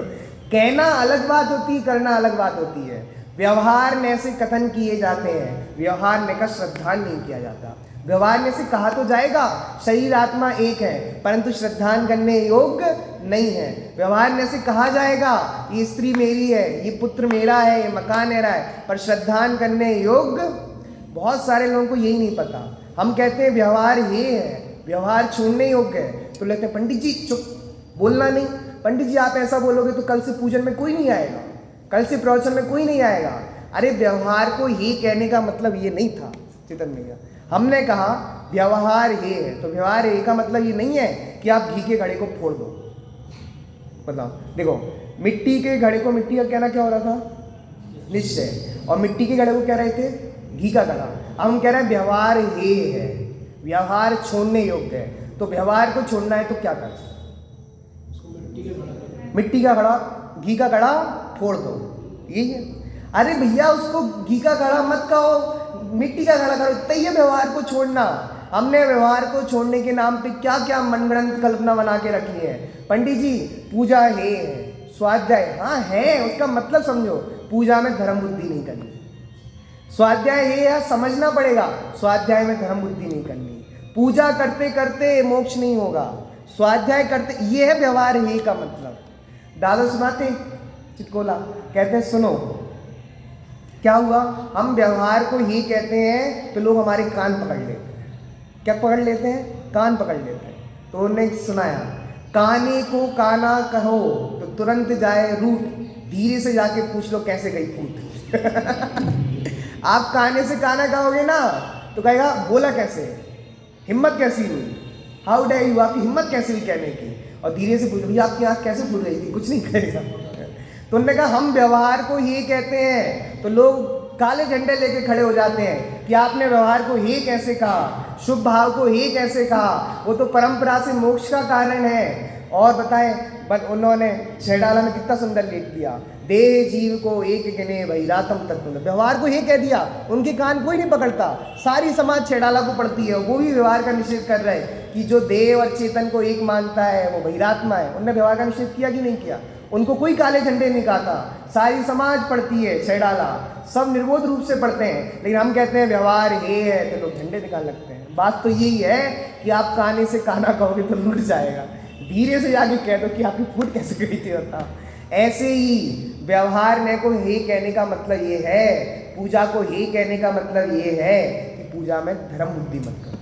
[SPEAKER 1] कहना अलग बात होती है, करना अलग बात होती है। व्यवहार में से कथन किए जाते हैं, व्यवहार में का श्रद्धान नहीं किया जाता। व्यवहार में से कहा तो जाएगा शरीर आत्मा एक है, परंतु श्रद्धान करने योग्य नहीं है। व्यवहार में से कहा जाएगा ये स्त्री मेरी है, ये पुत्र मेरा है, ये मकान मेरा है, पर श्रद्धान करने योग्य बहुत सारे लोगों को यही नहीं पता। हम कहते हैं व्यवहार ये है, व्यवहार छोड़ने योग्य है, तो लेते हैं पंडित जी चुप, बोलना नहीं। पंडित जी आप ऐसा बोलोगे तो कल से पूजन में कोई नहीं आएगा, कल से प्रवचन में कोई नहीं आएगा। अरे व्यवहार को ये कहने का मतलब ये नहीं था चेतन भैया। हमने कहा व्यवहार ये है, तो व्यवहार ये का मतलब ये नहीं है कि आप घी के घड़े को फोड़ दो। बताओ, देखो मिट्टी के घड़े को मिट्टी का कहना क्या हो रहा था? निश्चय। और मिट्टी के घड़े को कह रहे थे घी का घड़ा। अब हम कह रहे हैं व्यवहार ये है, व्यवहार छोड़ने योग्य है। तो व्यवहार को छोड़ना है तो क्या कर? मिट्टी का घड़ा, घी का घड़ा फोड़ दो, यही है। अरे भैया उसको घी का घड़ा मत कहो, मिट्टी का घड़ा करो, इतना ही है व्यवहार को छोड़ना। हमने व्यवहार को छोड़ने के नाम पे क्या क्या मनगढ़ंत कल्पना बना के रखी है। पंडित जी पूजा है, स्वाध्याय हाँ है, उसका मतलब समझो। पूजा में धर्म बुद्धि नहीं करनी, स्वाध्याय है समझना पड़ेगा, स्वाध्याय में धर्म बुद्धि नहीं करनी। पूजा करते करते मोक्ष नहीं होगा, स्वाध्याय करते, ये है व्यवहार है का मतलब। दादा सुनाते चितकोला, कहते हैं सुनो क्या हुआ, हम व्यवहार को ही कहते हैं तो लोग हमारे कान पकड़ लेते हैं। क्या पकड़ लेते हैं? कान पकड़ लेते हैं। तो उन्होंने सुनाया काने को काना कहो तो तुरंत जाए रूट, धीरे से जाके पूछ लो कैसे गई फूट। आप काने से काना कहोगे ना तो कहेगा बोला कैसे, हिम्मत कैसी हुई, हाउ डे यू, आपकी हिम्मत कैसे हुई कहने की। और धीरे से पूछो भैया आपकी आँख कैसे फूट रही थी, कुछ नहीं कहेगा। तो उन्होंने कहा हम व्यवहार को ये कहते हैं, तो लोग काले झंडे लेके खड़े हो जाते हैं कि आपने व्यवहार को ये कैसे कहा, शुभ भाव को ये कैसे कहा, वो तो परंपरा से मोक्ष का कारण है। और बताएं उन्होंने छेड़ाला में कितना सुंदर लिख दिया, देह जीव को एक गिने वैरातम तत्व, व्यवहार को ये कह दिया। उनके कान कोई नहीं पकड़ता, सारी समाज छेड़ाला को पढ़ती है, वो भी व्यवहार का निषेध कर रहे हैं कि जो देह और चेतन को एक मानता है वो वैरात्मा है। उनने व्यवहार का निषेध किया कि नहीं किया? उनको कोई काले झंडे नहीं कहा था, सारी समाज पढ़ती है छेड़ाला, सब निर्बोध रूप से पढ़ते हैं। लेकिन हम कहते हैं व्यवहार ये है तो लोग झंडे निकाल लगते हैं। बात तो यही है कि आप काने से काना कहोगे तो लुट जाएगा, धीरे से जाके कह दो कि आपकी फूट कैसे गई थी बताओ। ऐसे ही व्यवहार में को हे कहने का मतलब ये है, पूजा को हे कहने का मतलब ये है कि पूजा में धर्म बुद्धि मत करो।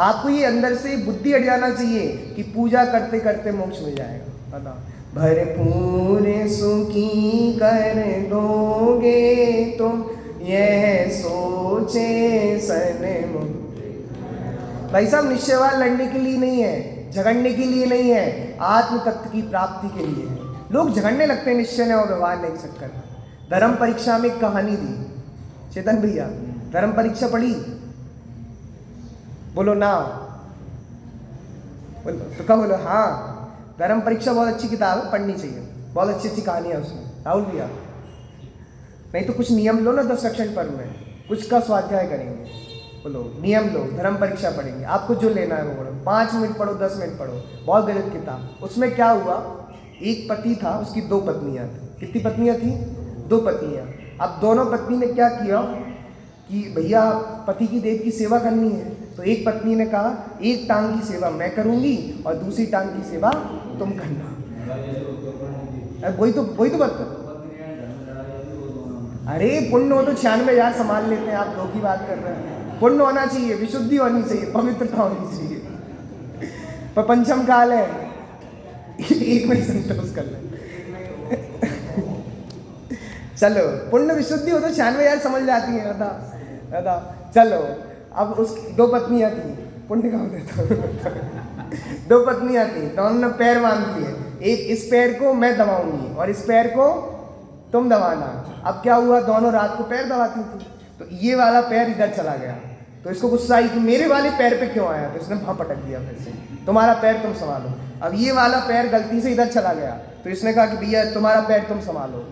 [SPEAKER 1] आपको ये अंदर से बुद्धि हट जाना चाहिए कि पूजा करते करते मोक्ष मिल जाएगा। बताओ, भरपूर सुखी कर दोगे तुम यह सोचे सनमुख। भाई साहब निश्चयवाद लड़ने के लिए नहीं है, झगड़ने के लिए नहीं है, आत्म तत्व की प्राप्ति के लिए है। लोग झगड़ने लगते हैं निश्चय और व्यवहार नहीं चक्कर में। धर्म परीक्षा में एक कहानी दी चेतन भैया, धर्म परीक्षा पढ़ी? बोलो ना, बोलो तो क्या बोलो हाँ। धर्म परीक्षा बहुत अच्छी किताब है, पढ़नी चाहिए, बहुत अच्छी अच्छी कहानी है उसमें। राहुल भैया नहीं तो कुछ नियम लो ना 10 लक्षण पर्व में, कुछ का स्वाध्याय करेंगे। बोलो नियम लो, धर्म परीक्षा पढ़ेंगे, आपको जो लेना है वो पढ़ो, 5 मिनट पढ़ो 10 मिनट पढ़ो, बहुत गलत किताब। उसमें क्या हुआ, एक पति था, उसकी 2 पत्नियां थी। कितनी पत्नियां थी? 2 पत्नियां। अब दोनों पत्नी ने क्या किया कि भैया पति की देव की सेवा करनी है, तो एक पत्नी ने कहा एक टांग की सेवा मैं करूंगी और दूसरी टांग की सेवा तुम करना। वही तो बात। अरे पुण्य हो तो 96,000 संभाल लेते हैं, आप 2 की बात कर रहे हैं। पुण्य होना चाहिए, विशुद्धि होनी चाहिए, पवित्रता होनी चाहिए, पर पंचम काल है, एक में संतोष कर ले। चलो पुण्य विशुद्धि हो तो 96,000 समझ जाती है। दादा चलो, अब उसकी 2 पत्नियां थी, पुण्य का देता 2 पत्नियां थी, दोनों ने पैर बांध लिए, एक इस पैर को मैं दबाऊंगी और इस पैर को तुम दबाना। अब क्या हुआ, दोनों रात को पैर दबाती थी, तो ये वाला पैर इधर चला गया, तो इसको गुस्सा आई कि मेरे वाले पैर पे क्यों आया, तो इसने वहाँ पटक दिया फिर से, तुम्हारा पैर तुम संभालो। अब ये वाला पैर गलती से इधर चला गया, तो इसने कहा कि भैया तुम्हारा पैर तुम संभालो।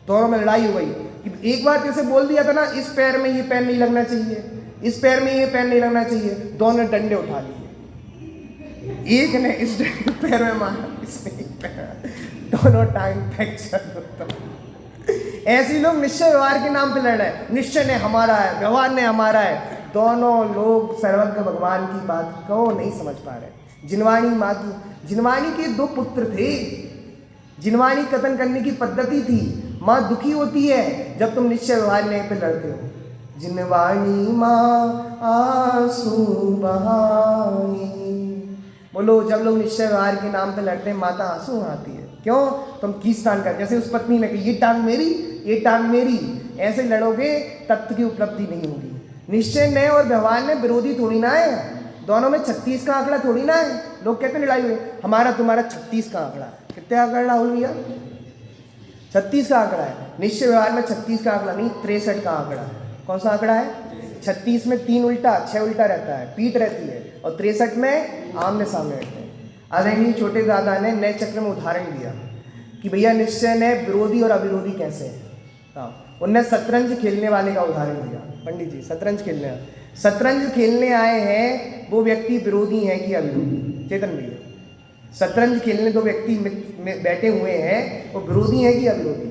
[SPEAKER 1] दोनों में लड़ाई हो गई कि एक बार जैसे बोल दिया था ना इस पैर में ये पैर नहीं लगना चाहिए, इस पैर में ये पैर नहीं लगना चाहिए, दोनों ने डंडे उठा लिए, एक ने इस पैर में मारा, इसने दोनों टाइम फ्रैक्चर होता। ऐसे ही लोग निश्चय व्यवहार के नाम पे लड़ रहे हैं, निश्चय ने हमारा है, व्यवहार ने हमारा है। दोनों लोग सर्वज्ञ भगवान की बात को नहीं समझ पा रहे। जिनवाणी माँ की, जिनवाणी के 2 पुत्र थे। जिनवाणी कथन करने की पद्धति थी। माँ दुखी होती है जब तुम निश्चय व्यवहार न्याय पे लड़ते हो। जिनवाणी माँ आंसू बहाए। बोलो, जब लोग निश्चय व्यवहार के नाम पे लड़ते हैं माता आंसू आती है। क्यों? तुम खींचतान कर, जैसे उस पत्नी ने कही ये टांग मेरी, ये टांग मेरी। ऐसे लड़ोगे तत्व की उपलब्धि नहीं होगी। निश्चय ने और व्यवहार ने विरोधी थोड़ी ना है, दोनों में 36 का आंकड़ा थोड़ी ना है। लोग कहते हैं लड़ाई हुई, हमारा तुम्हारा 36 का आंकड़ा। कितने आंकड़ा राहुल भैया? 36 का आंकड़ा है। निश्चय व्यवहार में 36 का आंकड़ा नहीं, 63 का आंकड़ा है। कौन सा आंकड़ा है? 36 में 3 उल्टा 6 उल्टा रहता है, पीठ रहती है, और 63 में आमने सामने रहते हैं। आदरणीय छोटे दादा ने नए चक्र में उदाहरण दिया कि भैया निश्चय ने विरोधी और अविरोधी कैसे है। उनने शतरंज खेलने वाले का उदाहरण दिया। पंडित जी, शतरंज खेलने आए हैं वो व्यक्ति विरोधी हैं कि अविरोधी? चेतन भैया, शतरंज खेलने 2 व्यक्ति बैठे हुए हैं, वो विरोधी हैं कि अविरोधी?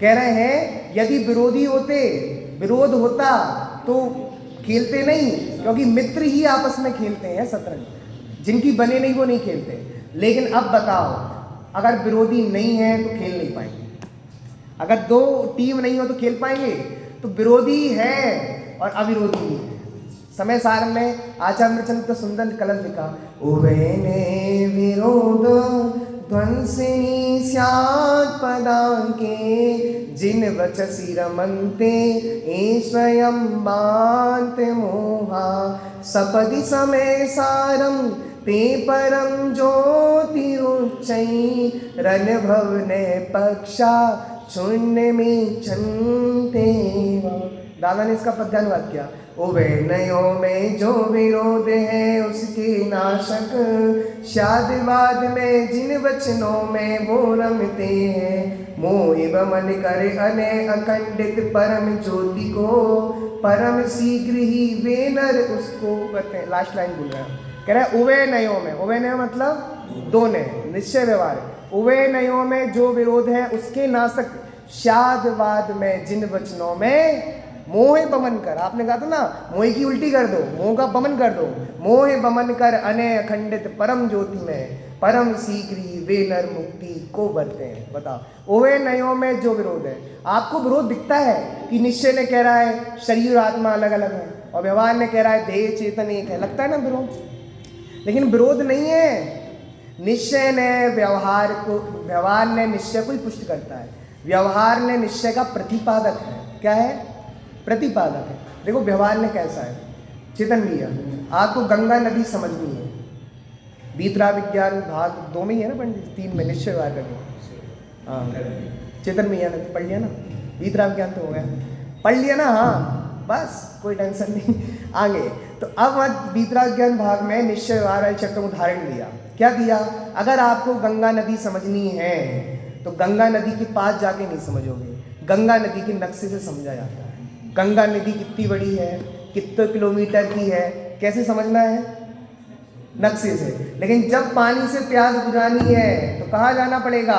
[SPEAKER 1] कह रहे हैं यदि विरोधी होते, विरोध होता तो खेलते नहीं, क्योंकि मित्र ही आपस में खेलते हैं शतरंज। जिनकी बने नहीं वो नहीं खेलते। लेकिन अब बताओ, अगर विरोधी नहीं है तो खेल नहीं पाएंगे। अगर 2 टीम नहीं हो तो खेल पाएंगे? तो विरोधी है और अविरोधी है। समय सार में आचार्य अमृतचंद्र तो सुंदर कलश लिखा, उभयने विरोध ध्वंसिनी स्यात् पदांके, जिन वचसि रमन्ते ए स्वयं बान्ते मोहा, सपदि समय सारम ते परम ज्योतिरुच्चै, रणभवने पक्षा शून्य में छन्ते। दादा ने इसका पद्यानुवाद किया, उभयनयों में जो विरोध है उसके नाशक, शादवाद में जिन वचनों में वो रमते हैं, मोहि बमन करे अने अखंडित परम ज्योति को, परम शीघ्र ही वे नर उसको करते हैं। लास्ट लाइन बोल रहा है, कह रहा है उभयनयों में, उभयनयों मतलब 2 ने, निश्चय व्यवहार। उभयनयों में जो विरोध है उसके नाशक, शादवाद में जिन वचनों में मोह बमन कर। आपने कहा था ना, मोह की उल्टी कर दो, मोह का बमन कर दो। मोह बमन कर अने अखंडित परम ज्योति में, परम शीघ्र वे नर मुक्ति को बरते हैं। बताओ, ओवे नयों में जो विरोध है। आपको विरोध दिखता है कि निश्चय ने कह रहा है शरीर और आत्मा अलग अलग है, और व्यवहार ने कह रहा है देह चेतन एक है, लगता है ना विरोध, लेकिन विरोध नहीं है। निश्चय ने व्यवहार को, व्यवहार ने निश्चय को ही पुष्ट करता है, व्यवहार ने निश्चय का प्रतिपादक है। क्या है? प्रतिपादक है। देखो व्यवहार ने कैसा है, चेतन भैया आपको गंगा नदी समझनी है, बीतरा विज्ञान भाग 2 में ही है ना पंडित, 3 में निश्चय व्यवहार करके। हाँ चेतन भैया ने पढ़ लिया ना, बीतरा विज्ञान तो हो गया, पढ़ लिया ना। हाँ बस कोई टेंशन नहीं आगे। तो अब बीतरा विज्ञान भाग में निश्चय व्यवहार वाले चक्र में उदाहरण दिया। क्या दिया? अगर आपको गंगा नदी समझनी है तो गंगा नदी के पास जाके नहीं समझोगे, गंगा नदी के नक्शे से समझा जाता है। गंगा नदी कितनी बड़ी है, कितने किलोमीटर की है, कैसे समझना है? नक्शे से। लेकिन जब पानी से प्यास बुझानी है तो कहाँ जाना पड़ेगा?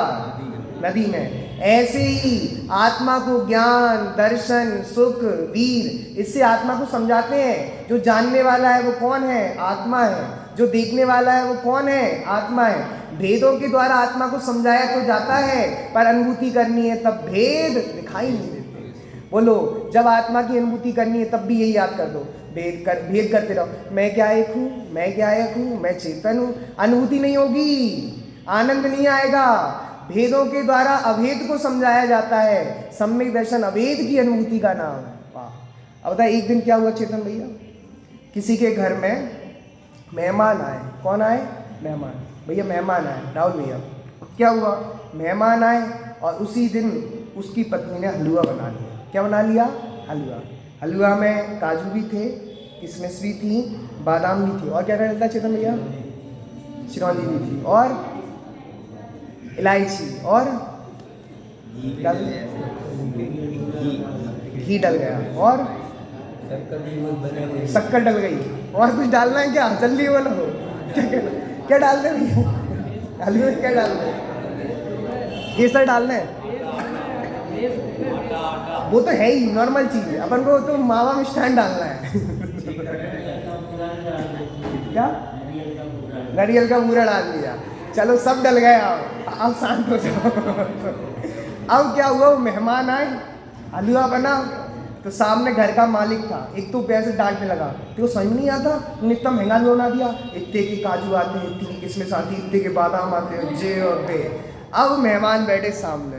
[SPEAKER 1] नदी में। ऐसे ही आत्मा को ज्ञान, दर्शन, सुख, वीर, इससे आत्मा को समझाते हैं। जो जानने वाला है वो कौन है? आत्मा है। जो देखने वाला है वो कौन है? आत्मा है। भेदों के द्वारा आत्मा को समझाया तो जाता है, पर अनुभूति करनी है तब भेद दिखाई नहीं देते। बोलो, जब आत्मा की अनुभूति करनी है तब भी यही याद कर दो, भेद करते रहो। मैं क्या एक हूँ, मैं क्या एक हूँ, मैं चेतन हूँ। अनुभूति नहीं होगी, आनंद नहीं आएगा। भेदों के द्वारा अभेद को समझाया जाता है। सम्यक दर्शन अभेद की अनुभूति का नाम है। वाह। अब बताए एक दिन क्या हुआ चेतन भैया, किसी के घर में मेहमान आए। कौन आए? मेहमान। भैया मेहमान आए, राहुल भैया। क्या हुआ? मेहमान आए और उसी दिन उसकी पत्नी ने हलवा बना लिया। क्या बना लिया? हलवा। हलवा में काजू भी थे, किशमिश भी थी, बादाम भी थी, और क्या क्या डलता चेतन भैया? चिरौंजी भी थी, और इलायची, और घी डल गया, और शक्कर डल गई। और कुछ डालना है क्या? जल्दी बोलो, क्या डालते भैया हलवे में? क्या डालना है? केसर डालना है? वो तो है ही, नॉर्मल चीज है। अपन को तो मावा में स्टैंड डालना है। क्या? नारियल का पूरा डाल दिया, चलो सब डल गए, अब शांत हो जाओ। अब क्या हुआ, वो मेहमान आए, हलवा बना, तो सामने घर का मालिक था, एक तो पैसे डांटने लगा, तो समझ नहीं आता, तुमने इतना महंगा हलवा बना दिया, इतने के काजू आते हैं, इतने की किशमिश आती है, इतने के बादाम आते हैं, जे और बे। अब मेहमान बैठे सामने,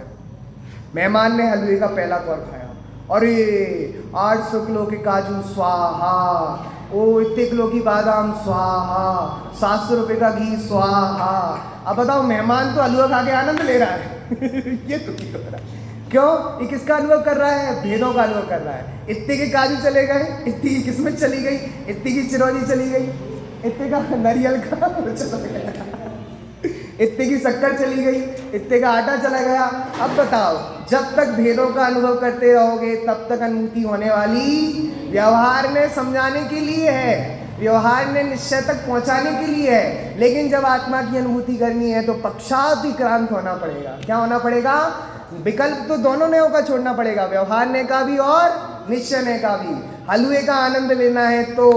[SPEAKER 1] मेहमान ने हलवे का पहला कौर खाया, अरे 800 किलो के काजू स्वाहा, ओ इतने किलो की बादाम स्वाहा, 700 रुपये का घी स्वाहा। अब बताओ, मेहमान तो हलवा खा के आनंद ले रहा है। ये तो क्यों हो रहा है? क्यों? ये किसका अनुभव कर रहा है? भेदों का अनुभव कर रहा है। इतने के काजू चले गए, इतनी की किस्मत चली गई, इतनी की चिरौंजी चली गई, इतने का नारियल का चला गया, इतने की शक्कर चली गई, इतने का आटा चला गया। अब बताओ, जब तक भेदों का अनुभव करते रहोगे तब तक अनुभूति होने वाली। व्यवहार ने समझाने के लिए है, व्यवहार ने निश्चय तक पहुंचाने के लिए है, लेकिन जब आत्मा की अनुभूति करनी है तो पक्षातिक्रांत होना पड़ेगा। क्या होना पड़ेगा? विकल्प तो दोनों नेयों का छोड़ना पड़ेगा, व्यवहार ने का भी और निश्चय ने का भी। हलवे का आनंद लेना है तो,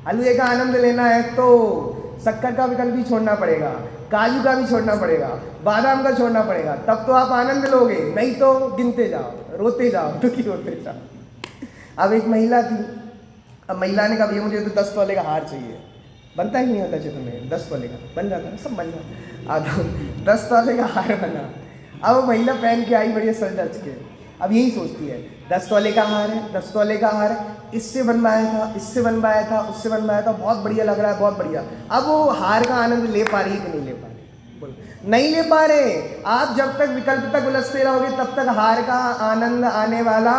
[SPEAKER 1] हलवे का आनंद लेना है तो शक्कर का विकल्प भी छोड़ना पड़ेगा, काजू का भी छोड़ना पड़ेगा, बादाम का छोड़ना पड़ेगा, तब तो आप आनंद लोगे, नहीं तो गिनते जाओ, रोते जाओ, दुखी होते जाओ। अब एक महिला थी, अब महिला ने कहा भैया मुझे तो 10 तोले का हार चाहिए। बनता ही नहीं होता चाहिए तुम्हें 10 तोले का, बन जाता है, सब बन जाता। अब 10 तोले का हार बना, अब वो महिला पहन के आई बढ़िया सज धज के, अब यही सोचती है 10 तोले का हार है, 10 तोले का हार है, इससे बनवाया था, इससे बनवाया था, उससे बनवाया था, बहुत बढ़िया लग रहा है, बहुत बढ़िया। अब वो हार का आनंद ले पा रही है कि नहीं ले पा रही? बोलो, नहीं ले पा रहे। आप जब तक विकल्प तक उलझते रहोगे तब तक हार का आनंद आने वाला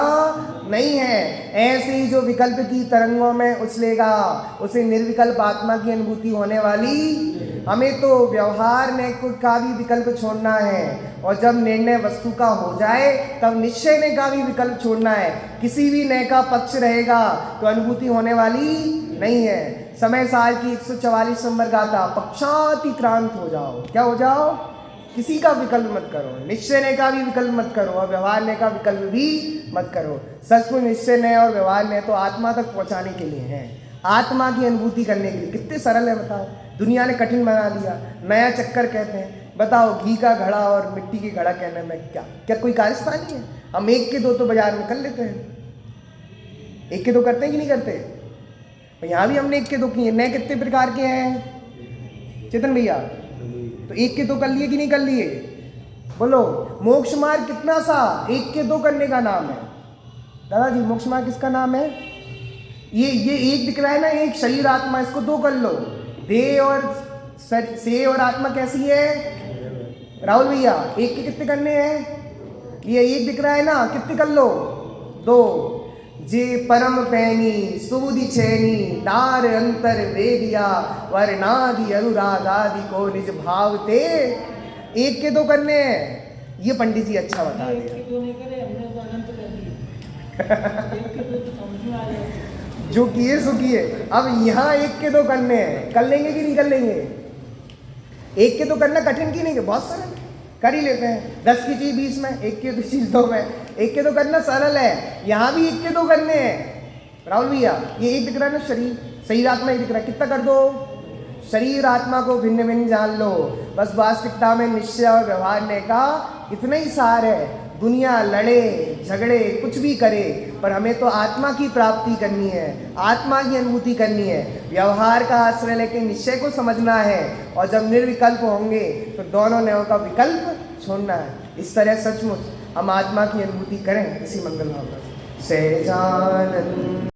[SPEAKER 1] नहीं है। ऐसे ही जो विकल्प की तरंगों में उछलेगा उसे निर्विकल्प आत्मा की अनुभूति होने वाली। हमें तो व्यवहार ने का भी विकल्प छोड़ना है, और जब निर्णय वस्तु का हो जाए तब निश्चय ने का भी विकल्प छोड़ना है। किसी भी नय का पक्ष रहेगा तो अनुभूति होने वाली नहीं है। समय साल की 144 नंबर गाथा, पक्षातिक्रांत हो जाओ। क्या हो जाओ? किसी का विकल्प मत करो, निश्चय ने का भी विकल्प मत करो, और व्यवहार ने का विकल्प भी मत करो। सचमुच निश्चय ने और व्यवहार ने तो आत्मा तक पहुंचाने के लिए है, आत्मा की अनुभूति करने के लिए। कितने सरल है बताओ, दुनिया ने कठिन बना दिया। नया चक्कर कहते हैं, बताओ घी का घड़ा और मिट्टी की घड़ा कहने में क्या कोई कारस्तानी है? हम एक के दो तो बाजार में कर लेते हैं, एक के दो करते हैं कि नहीं करते? यहाँ भी हमने एक के दो किए। नए कितने प्रकार के हैं चेतन भैया? तो एक के दो कर लिए कि नहीं कर लिए? बोलो, मोक्ष मार्ग कितना सा एक के दो करने का नाम है? दादाजी मोक्ष मार्ग किसका नाम है? ये एक दिख रहा है ना, एक शरीर आत्मा, इसको दो कर लो। देह और से और आत्मा कैसी है राहुल भैया? एक के कितने करने हैं? ये एक दिख रहा है ना, कितने कर लो? दो। जे परम पैनी सुबुधि चैनी नार अंतर वेदिया वर्णादि अनुरागादि को निज भावते। एक के दो करने हैं, ये पंडित जी अच्छा बता दिया। जो किए सो किए। अब यहाँ एक के दो करने हैं, कर लेंगे कि नहीं कर लेंगे? एक के दो करना कठिन की नहीं है, बहुत सरल कर ही लेते हैं। 10 की चीज 20 में, एक की चीज 2 में। एक के दो करना सरल है, यहाँ भी एक के दो करने हैं राहुल भैया। ये एक दिख रहा है ना शरीर आत्मा, एक दिख रहा है, कितना कर दो? शरीर आत्मा को भिन्न भिन्न जान लो। बस वास्तविकता में निश्चय और व्यवहार ने का इतना ही सार है। दुनिया लड़े झगड़े कुछ भी करे, पर हमें तो आत्मा की प्राप्ति करनी है, आत्मा की अनुभूति करनी है। व्यवहार का आश्रय लेके निश्चय को समझना है, और जब निर्विकल्प होंगे तो दोनों नयों का विकल्प छोड़ना है। इस तरह सचमुच हम आत्मा की अनुभूति करें। इसी मंगल भाव से सहजानंद।